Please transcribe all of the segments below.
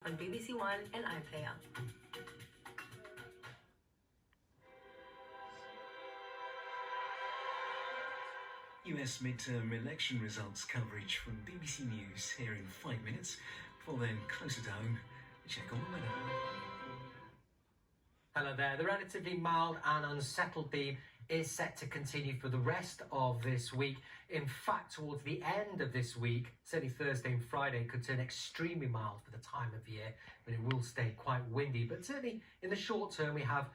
on BBC One and iPlayer. US midterm election results coverage from BBC News here in 5 minutes. Before then, closer to home, a check on the weather. Hello there. The relatively mild and unsettled theme is set to continue for the rest of this week. In fact, towards the end of this week, certainly Thursday and Friday, could turn extremely mild for the time of year, but it will stay quite windy. But certainly in the short term, we have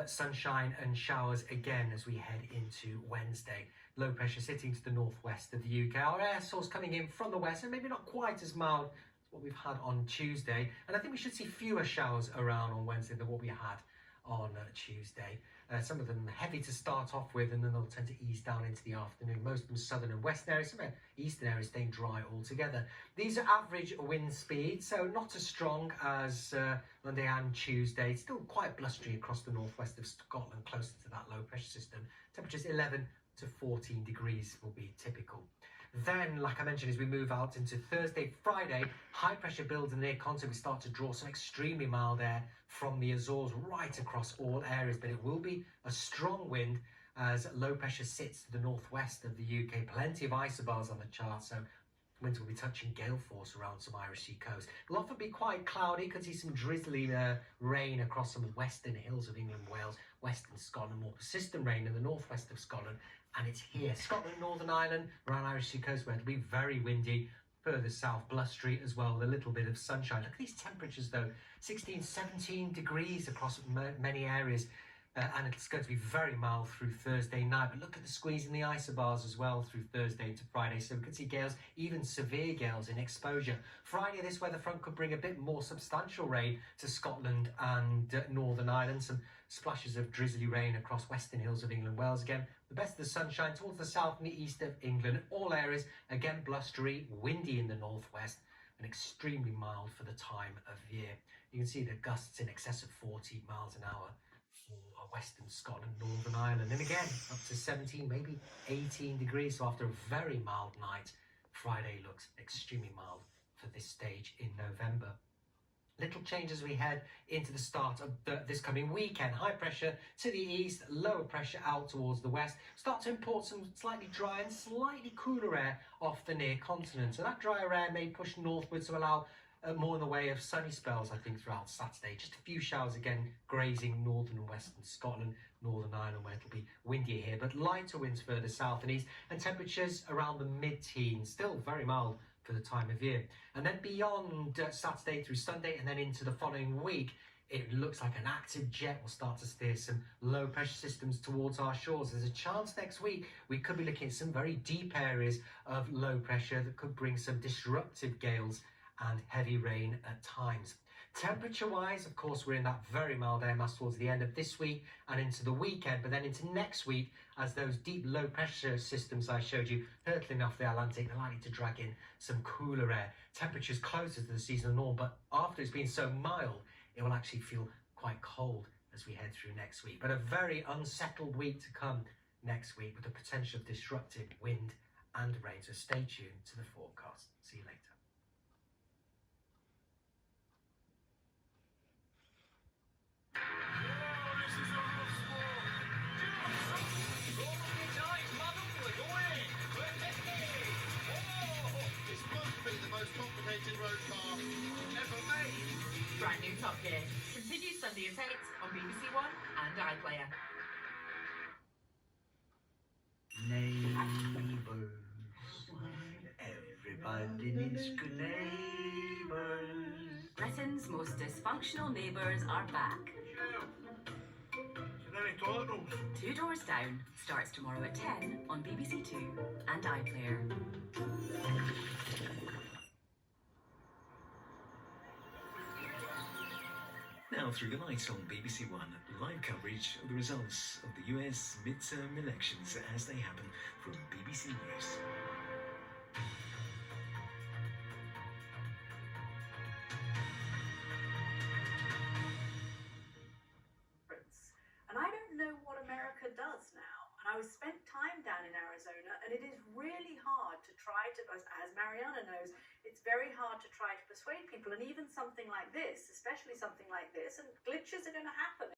sunshine and showers again as we head into Wednesday. Low pressure sitting to the northwest of the UK. Our air source coming in from the west, and maybe not quite as mild as what we've had on Tuesday. And I think we should see fewer showers around on Wednesday than what we had on Tuesday. Some of them heavy to start off with, and then they'll tend to ease down into the afternoon. Most of them southern and western areas, some eastern areas staying dry altogether. These are average wind speeds, so not as strong as Monday and Tuesday. It's still quite blustery across the northwest of Scotland, closer to that low pressure system. Temperatures 11 to 14 degrees will be typical. Then, like I mentioned, as we move out into Thursday, Friday, high pressure builds in the near continent. We start to draw some extremely mild air from the Azores right across all areas, but it will be a strong wind as low pressure sits to the northwest of the UK. Plenty of isobars on the chart, so winds will be touching gale force around some Irish Sea coast. It'll often be quite cloudy. Could see some drizzly rain across some of the western hills of England, Wales, western Scotland, more persistent rain in the northwest of Scotland. And it's here, Scotland, Northern Ireland, around Irish Sea coast, where it'll be very windy. Further south, blustery as well, with a little bit of sunshine. Look at these temperatures though, 16, 17 degrees across many areas. And it's going to be very mild through Thursday night. But look at the squeeze in the isobars as well through Thursday into Friday. So we could see gales, even severe gales in exposure. Friday, this weather front could bring a bit more substantial rain to Scotland and Northern Ireland. Some splashes of drizzly rain across western hills of England, Wales again. The best of the sunshine towards the south and the east of England. All areas, again, blustery, windy in the northwest, and extremely mild for the time of year. You can see the gusts in excess of 40 miles an hour for western Scotland, Northern Ireland. And again, up to 17, maybe 18 degrees. So after a very mild night, Friday looks extremely mild for this stage in November. Little change as we head into the start of this coming weekend. High pressure to the east, lower pressure out towards the west. Start to import some slightly dry and slightly cooler air off the near continent. So that drier air may push northwards to allow more in the way of sunny spells, I think, throughout Saturday. Just a few showers again, grazing northern and western Scotland, Northern Ireland, where it'll be windier here, but lighter winds further south and east, and temperatures around the mid-teens. Still very mild for the time of year. And then beyond Saturday through Sunday and then into the following week, it looks like an active jet will start to steer some low pressure systems towards our shores. There's a chance next week we could be looking at some very deep areas of low pressure that could bring some disruptive gales and heavy rain at times. Temperature wise, of course, we're in that very mild air mass towards the end of this week and into the weekend, but then into next week, as those deep low pressure systems I showed you hurtling off the Atlantic, they're likely to drag in some cooler air. Temperatures closer to the seasonal norm, but after it's been so mild, it will actually feel quite cold as we head through next week. But a very unsettled week to come next week with the potential of disruptive wind and rain. So stay tuned to the forecast. See you later. Complicated road car ever made. Brand new Top Gear continues Sunday at 8 on BBC One and iPlayer. Neighbours, everybody needs good neighbours. Britain's most dysfunctional neighbours are back. Any toilet rolls? Two Doors Down starts tomorrow at 10 on BBC Two and iPlayer. Now through the night on BBC One, live coverage of the results of the US midterm elections as they happen from BBC News. And I don't know what America does now. And I spent time down in Arizona, and it is really hard to try to, as Mariana knows, it's very hard to try to persuade people. And even something like this, especially something like this, and glitch